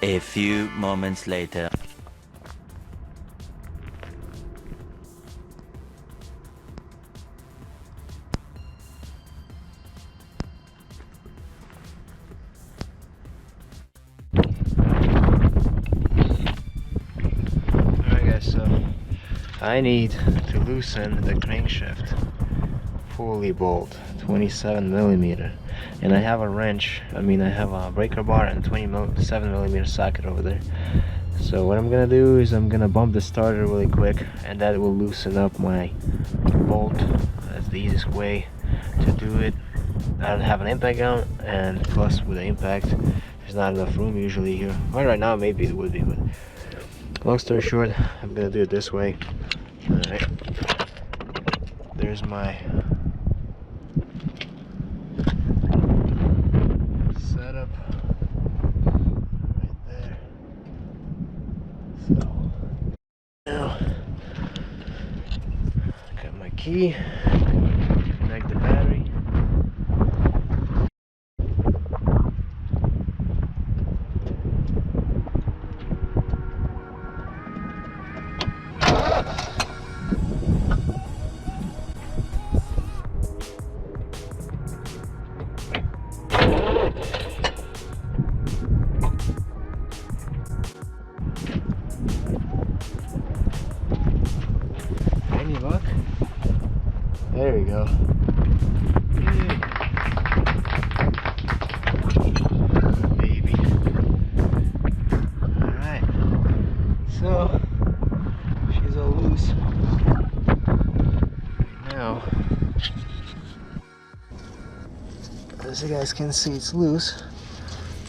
A few moments later. Alright guys, so I need to loosen the crankshaft pulley bolt, 27mm, and I have a wrench. I have a breaker bar and 27mm socket over there. So what I'm gonna do is I'm gonna bump the starter really quick, and that will loosen up my bolt. That's the easiest way to do it. I don't have an impact gun, and plus with the impact there's not enough room usually here. Well, right now maybe it would be, but long story short, I'm gonna do it this way. Alright, there's my setup right there. So now got my key, connect the battery. Any luck? There we go. Baby. Alright. So she's all loose. Right now. As you guys can see, it's loose.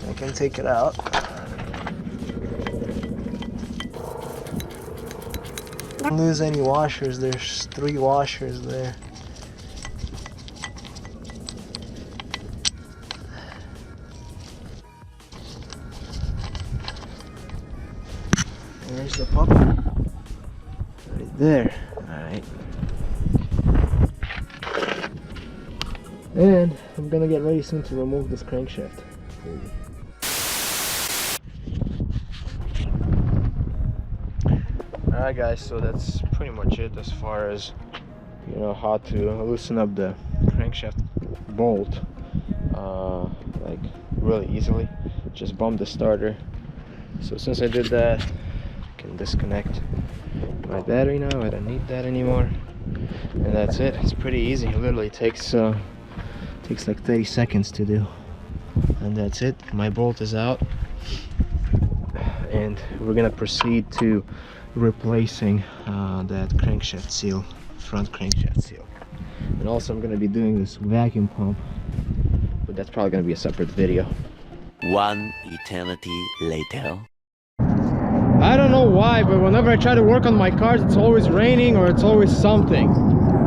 I can take it out. Don't lose any washers. There's 3 washers there. There's the puppy right there. Alright. And I'm gonna get ready soon to remove this crankshaft. Alright guys, so that's pretty much it as far as how to loosen up the crankshaft bolt like really easily. Just bump the starter. So since I did that, I can disconnect my battery now. I don't need that anymore, and that's it. It's pretty easy. It literally takes like 30 seconds to do, and that's it. My bolt is out, and we're gonna proceed to replacing that crankshaft seal, front crankshaft seal. And also I'm gonna be doing this vacuum pump, but that's probably gonna be a separate video. One eternity later. I don't know why, but whenever I try to work on my cars, it's always raining or it's always something.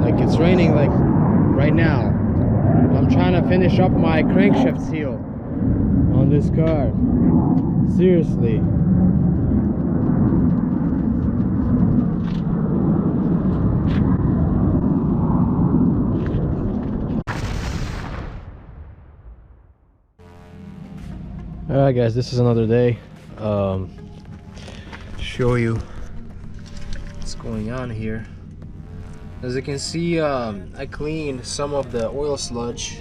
Like it's raining like right now. I'm trying to finish up my crankshaft seal on this car. Seriously. Alright guys, this is another day. Show you what's going on here. As you can see, I cleaned some of the oil sludge.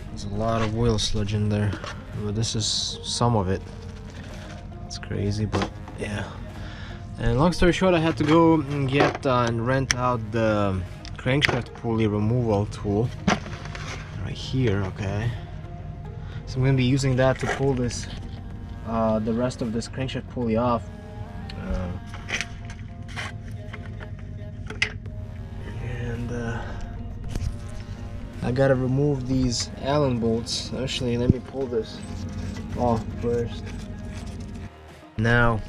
There's a lot of oil sludge in there, but this is some of it. It's crazy, but yeah. And long story short, I had to go and get and rent out the crankshaft pulley removal tool right here. Okay, so I'm gonna be using that to pull this the rest of this crankshaft pulley off. I gotta remove these Allen bolts. Actually, let me pull this off first. Now,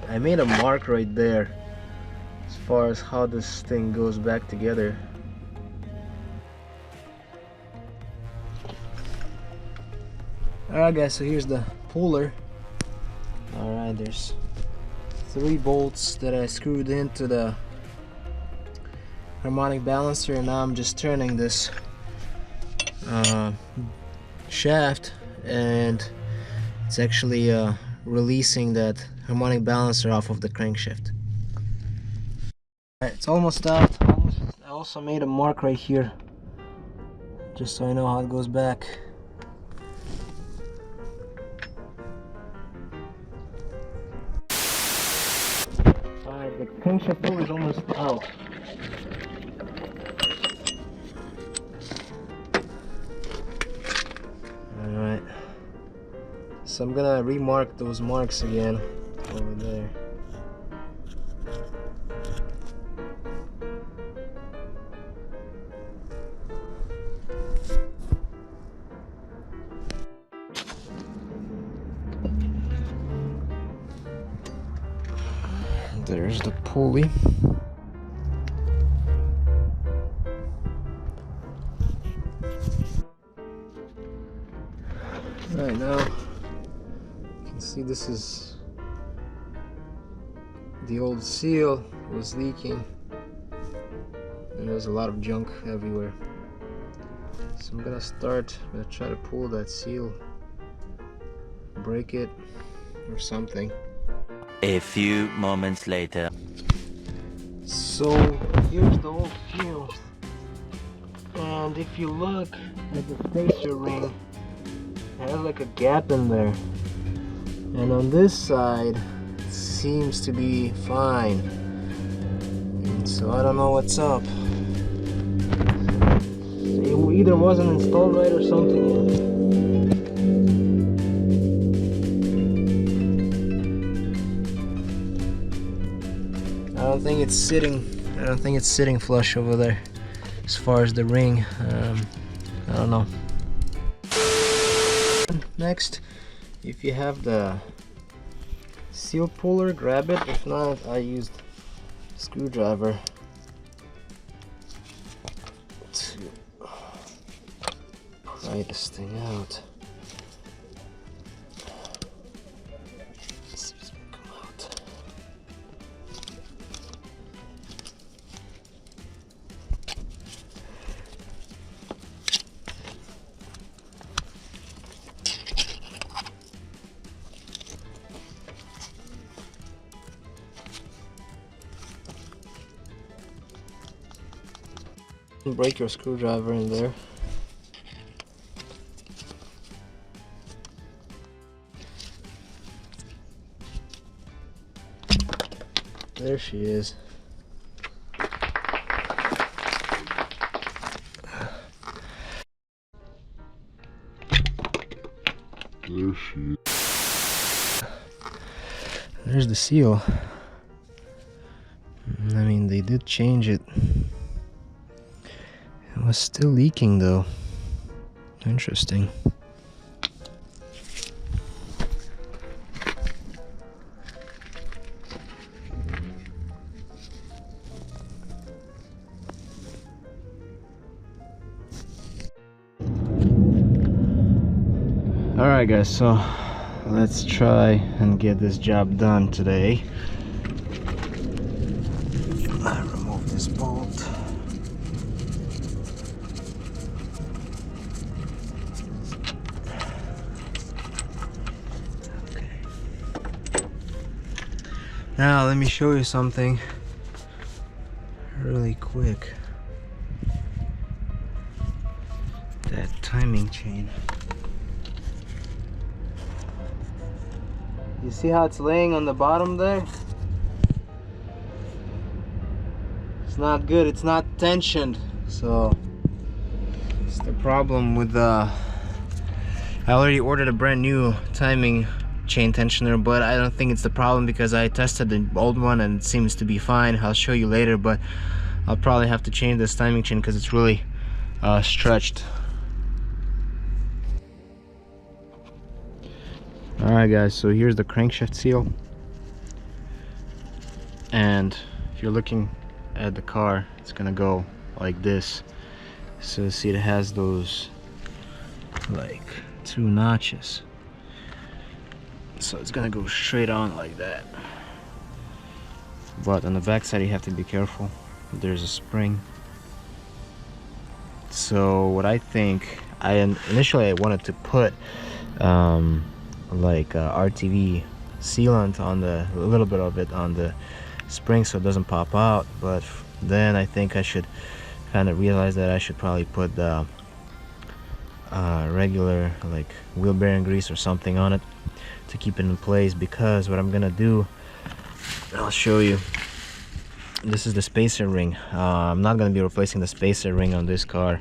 I made a mark right there as far as how this thing goes back together. Alright guys, so here's the puller. Alright, there's 3 bolts that I screwed into the harmonic balancer, and now I'm just turning this shaft, and It's actually releasing that harmonic balancer off of the crankshaft. Alright, it's almost out. I also made a mark right here, just so I know how it goes back. Alright, the crankshaft pulley is almost out. Alright, so I'm gonna remark those marks again over there. There's the pulley. Right now, you can see this is the old seal. It was leaking, and there's a lot of junk everywhere. So I'm gonna try to pull that seal, break it, or something. A few moments later. So here's the old fuse, and if you look at the spacer ring, it has like a gap in there, and on this side it seems to be fine, and so I don't know what's up. It either wasn't installed right or something. I don't think it's sitting flush over there as far as the ring. I don't know. Next, if you have the seal puller, grab it. If not, I used a screwdriver to pry this thing out. Let's see if it's gonna come out. Break your screwdriver in there. There she is. There she is. There's the seal. I mean, they did change it. It was still leaking though. Interesting. Alright guys, so let's try and get this job done today. I remove this bolt. Now let me show you something really quick. That timing chain. You see how it's laying on the bottom there? It's not good, it's not tensioned. So it's the problem with the... I already ordered a brand new timing chain tensioner, but I don't think it's the problem because I tested the old one and it seems to be fine. I'll show you later, but I'll probably have to change this timing chain because it's really stretched. Alright guys, so here's the crankshaft seal, and if you're looking at the car, it's gonna go like this. So see, it has those like 2 notches. So it's gonna go straight on like that. But on the back side you have to be careful. There's a spring. So what I think, initially I wanted to put like RTV sealant on the, a little bit of it on the spring so it doesn't pop out. But then I think I should kind of realize that I should probably put the regular like wheel bearing grease or something on it to keep it in place, because what I'm gonna do, I'll show you, this is the spacer ring. I'm not gonna be replacing the spacer ring on this car.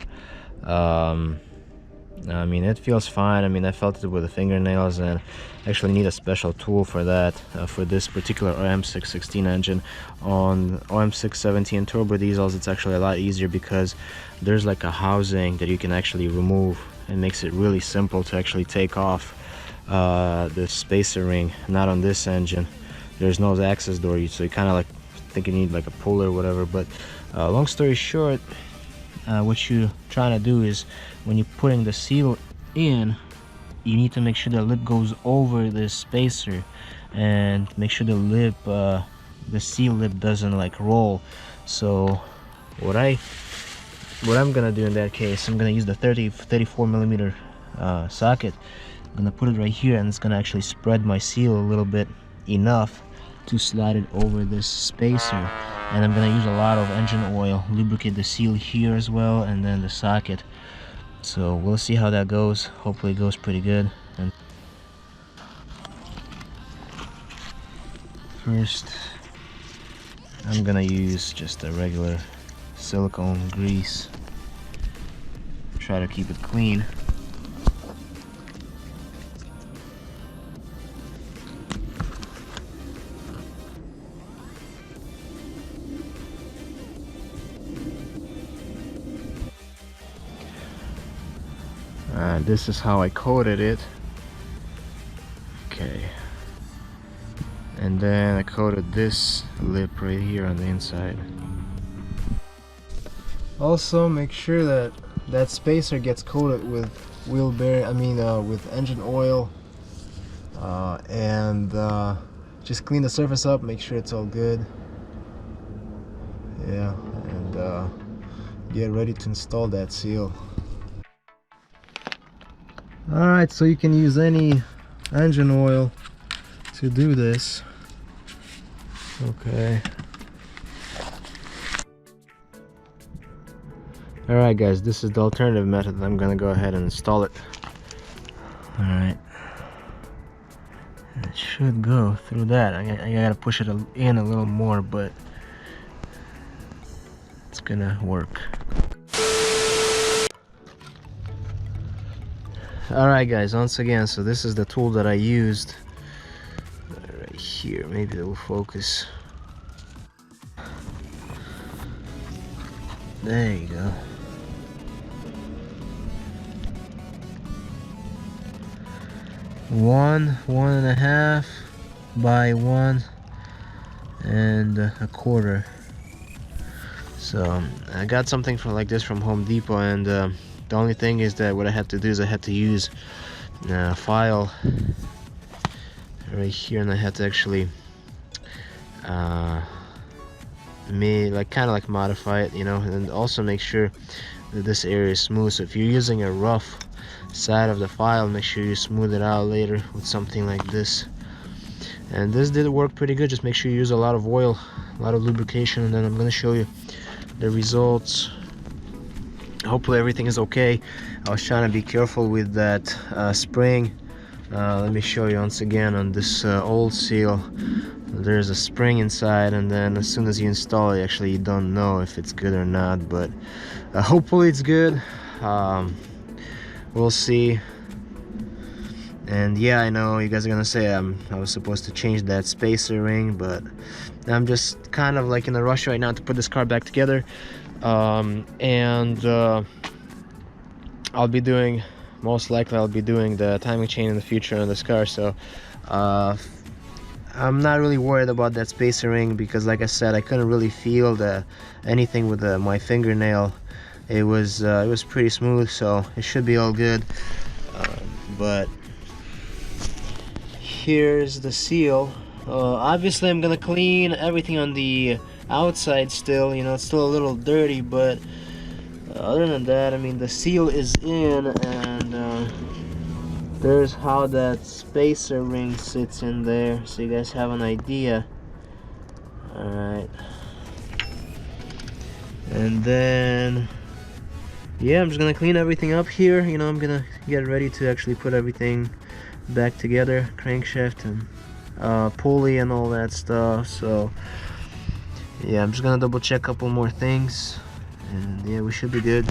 I mean, it feels fine. I mean, I felt it with the fingernails, and actually need a special tool for that, for this particular OM616 engine. On OM617 turbo diesels, it's actually a lot easier because there's like a housing that you can actually remove. It makes it really simple to actually take off the spacer ring. Not on this engine. There's no access door, so you kind of like think you need like a pulley or whatever. But long story short, what you're trying to do is, when you're putting the seal in, you need to make sure the lip goes over this spacer, and make sure the lip, the seal lip doesn't like roll. So what I'm gonna do in that case, I'm gonna use the 34 millimeter socket. I'm gonna put it right here, and it's gonna actually spread my seal a little bit, enough to slide it over this spacer. And I'm gonna use a lot of engine oil, lubricate the seal here as well, and then the socket. So we'll see how that goes. Hopefully it goes pretty good. And first, I'm gonna use just a regular silicone grease. Try to keep it clean. This is how I coated it. Okay. And then I coated this lip right here on the inside. Also, make sure that that spacer gets coated with wheel bearing, with engine oil, and just clean the surface up, make sure it's all good. Yeah, and get ready to install that seal. Alright, so you can use any engine oil to do this. Okay. Alright guys, this is the alternative method. I'm gonna go ahead and install it. Alright. It should go through that. I gotta push it in a little more, but it's gonna work. Alright guys, once again, so this is the tool that I used right here. Maybe it will focus. There you go. One and a half by 1 1/4. So I got something for like this from Home Depot, and the only thing is that what I had to do is I had to use a file right here, and I had to actually kind of modify it, and also make sure that this area is smooth. So if you're using a rough side of the file, make sure you smooth it out later with something like this. And this did work pretty good. Just make sure you use a lot of oil, a lot of lubrication, and then I'm going to show you the results. Hopefully everything is okay. I was trying to be careful with that spring. Let me show you once again on this old seal. There's a spring inside, and then as soon as you install it, actually you don't know if it's good or not, but hopefully it's good. We'll see. And yeah, I know you guys are gonna say I was supposed to change that spacer ring, but I'm just kind of like in a rush right now to put this car back together. Most likely I'll be doing the timing chain in the future on this car. So I'm not really worried about that spacer ring, because like I said, I couldn't really feel anything with my fingernail. It was pretty smooth, so it should be all good. But here's the seal. Obviously I'm gonna clean everything on the outside still. It's still a little dirty, but other than that, I mean, the seal is in, and there's how that spacer ring sits in there, so you guys have an idea. Alright, and then yeah, I'm just gonna clean everything up here. You know, I'm gonna get ready to actually put everything back together, crankshaft and pulley and all that stuff. So yeah, I'm just gonna double check a couple more things, and yeah, we should be good.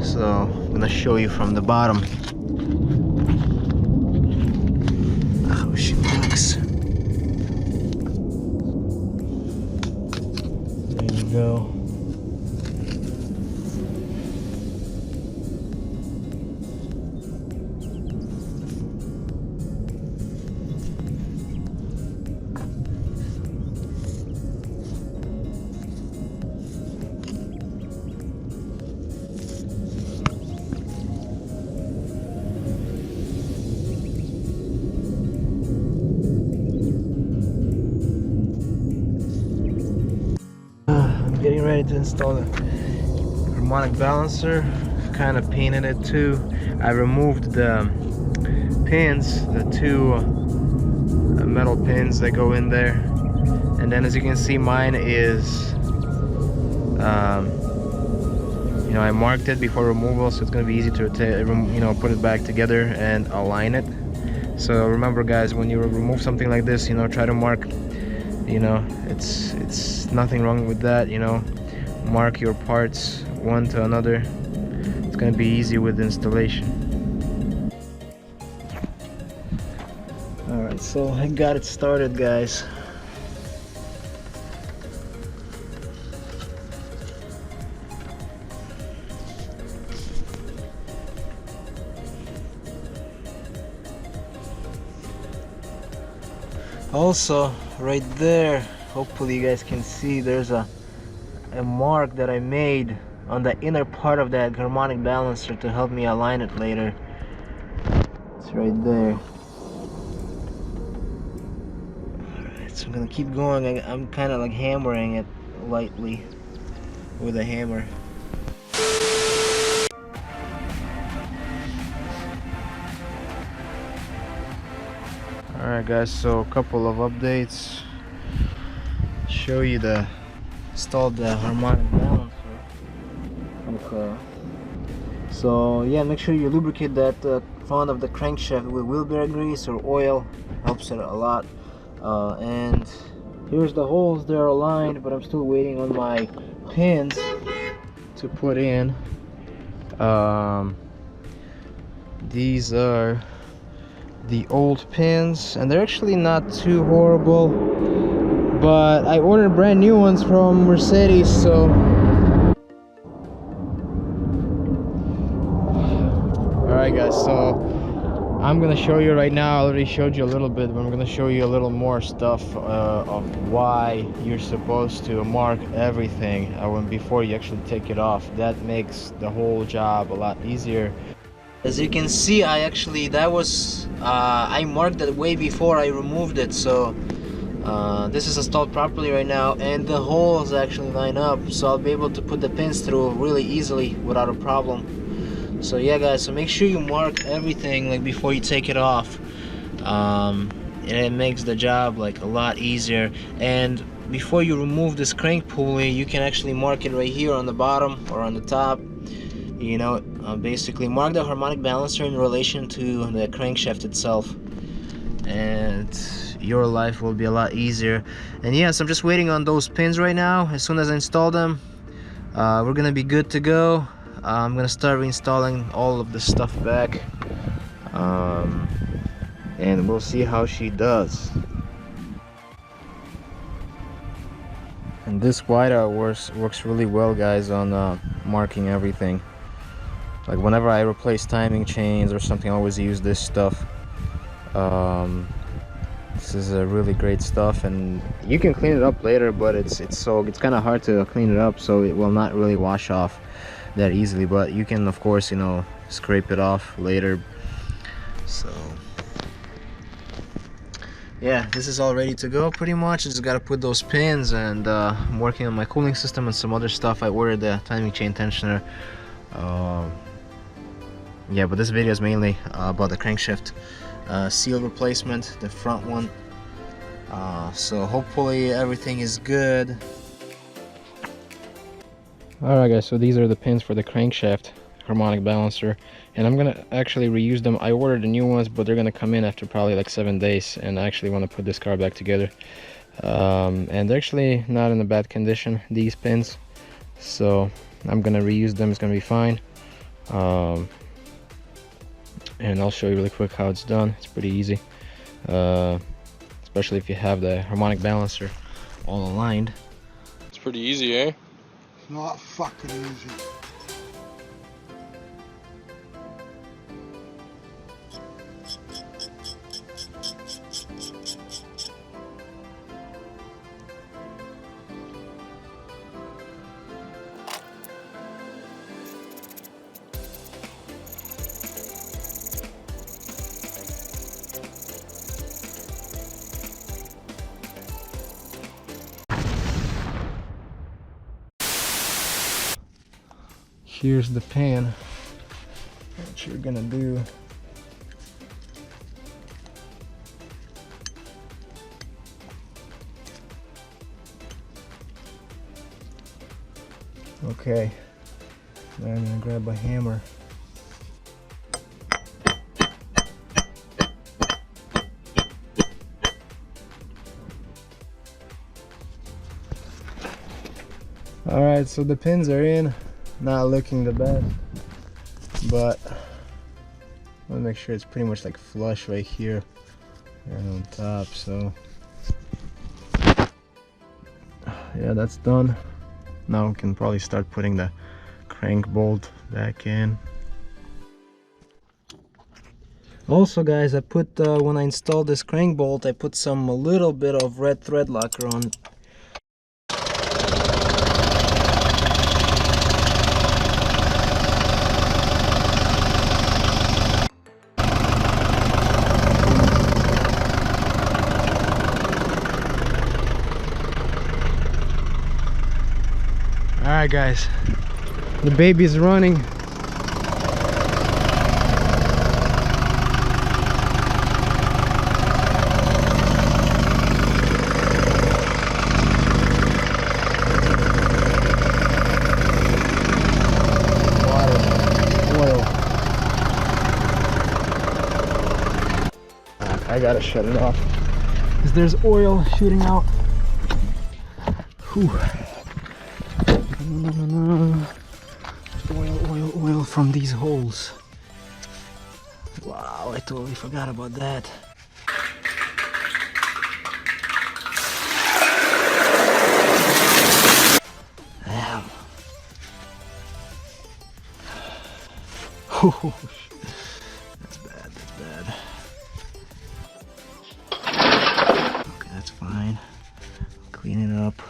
So I'm gonna show you from the bottom how she looks. There you go. Getting ready to install the harmonic balancer. Kind of painted it too. I removed the pins, the two metal pins that go in there, and then as you can see, mine is you know, I marked it before removal, so it's gonna be easy to you know, put it back together and align it. So remember guys, when you remove something like this, you know, try to mark, you know, it's nothing wrong with that, you know, mark your parts one to another. It's gonna be easy with installation. Alright, so I got it started, guys. Also, right there, hopefully you guys can see, there's a mark that I made on the inner part of that harmonic balancer to help me align it later. It's right there. Alright, so I'm gonna keep going. I'm kind of like hammering it lightly with a hammer. Alright guys, so a couple of updates. Show you the installed the harmonic balancer. Okay. So yeah, make sure you lubricate that front of the crankshaft with wheelbarrow grease or oil. Helps it a lot. And here's the holes. They're aligned, but I'm still waiting on my pins to put in. These are the old pins, and they're actually not too horrible, but I ordered brand new ones from Mercedes, so alright guys, so I'm gonna show you right now. I already showed you a little bit, but I'm gonna show you a little more stuff of why you're supposed to mark everything before you actually take it off. That makes the whole job a lot easier. As you can see, I marked it way before I removed it, so this is installed properly right now, and the holes actually line up, so I'll be able to put the pins through really easily without a problem. So yeah guys, so make sure you mark everything like before you take it off. and it makes the job like a lot easier. And before you remove this crank pulley, you can actually mark it right here on the bottom or on the top. You know, basically mark the harmonic balancer in relation to the crankshaft itself, and your life will be a lot easier. And yes, I'm just waiting on those pins right now. As soon as I install them, we're gonna be good to go. I'm gonna start reinstalling all of this stuff back, and we'll see how she does. And this whiteout works really well, guys, on marking everything. Like whenever I replace timing chains or something, I always use this stuff. This is a really great stuff, and you can clean it up later, but it's kind of hard to clean it up, so it will not really wash off that easily. But you can, of course, you know, scrape it off later. So yeah, this is all ready to go pretty much. I just gotta put those pins, and I'm working on my cooling system and some other stuff. I ordered the timing chain tensioner. Yeah, but this video is mainly about the crankshaft seal replacement, the front one. So hopefully everything is good. Alright guys, so these are the pins for the crankshaft harmonic balancer, and I'm gonna actually reuse them. I ordered the new ones, but they're gonna come in after probably like 7 days, and I actually want to put this car back together. And they're actually not in a bad condition, these pins, so I'm gonna reuse them. It's gonna be fine. And I'll show you really quick how it's done. It's pretty easy, especially if you have the harmonic balancer all aligned. It's pretty easy, eh? Not fucking easy. Here's the pin. What you're gonna do, okay, now I'm gonna grab a hammer. Alright, so the pins are in. Not looking the best, but I want to make sure it's pretty much like flush right here and on top. So yeah, that's done. Now we can probably start putting the crank bolt back in. Also guys, I put when I installed this crank bolt, I put a little bit of red thread locker on. Alright guys, the baby's running. Oil. I gotta shut it off because there's oil shooting out. Whew. No. Oil from these holes. Wow, I totally forgot about that. Damn. Oh, that's bad. Okay, that's fine. Clean it up.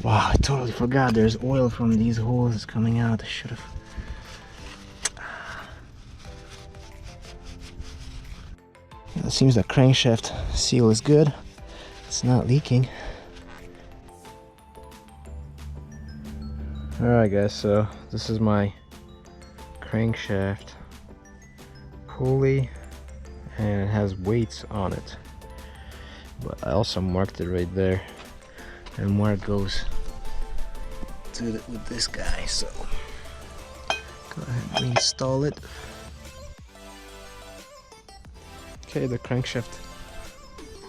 Wow, I totally forgot there's oil from these holes coming out. I should have. It seems the crankshaft seal is good. It's not leaking. Alright guys, so this is my crankshaft. pulley, and it has weights on it. But I also marked it right there, and mark goes with this guy. So go ahead and install it. Okay, the crankshaft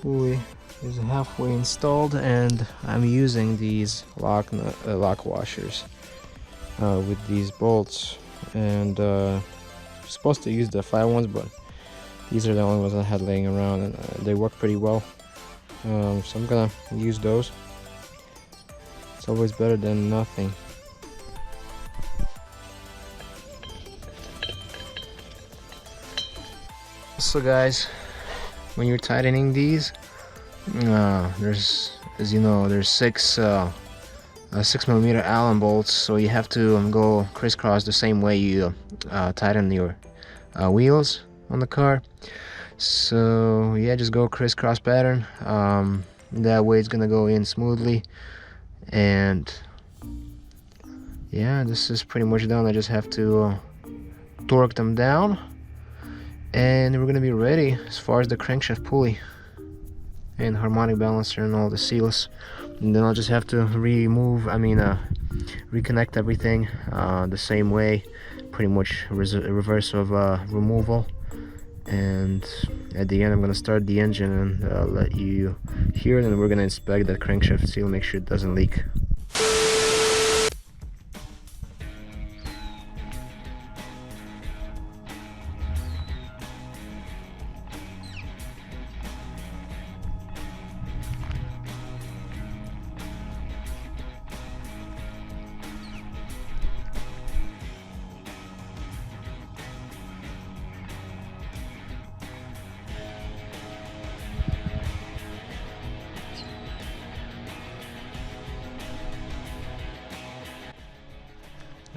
pulley is halfway installed, and I'm using these lock washers with these bolts, and supposed to use the 5 ones, but these are the only ones I had laying around, and they work pretty well. So I'm gonna use those. It's always better than nothing. So guys, when you're tightening these, there's, as you know, there's 6mm Allen bolts, so you have to go crisscross the same way you tighten your wheels on the car. So yeah, just go crisscross pattern. That way it's gonna go in smoothly. And yeah, this is pretty much done. I just have to torque them down, and we're gonna be ready as far as the crankshaft pulley and harmonic balancer and all the seals. And then I'll just have to reconnect everything the same way, pretty much reverse of removal. And at the end I'm gonna start the engine and let you hear it, and we're gonna inspect that crankshaft seal, make sure it doesn't leak.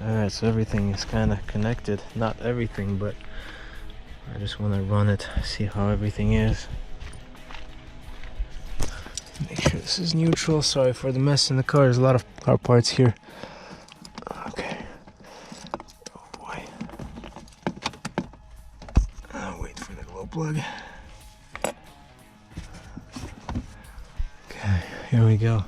Alright, so everything is kind of connected. Not everything, but I just want to run it, see how everything is. Make sure this is neutral. Sorry for the mess in the car. There's a lot of car parts here. Okay. Oh boy. I'll wait for the glow plug. Okay, here we go.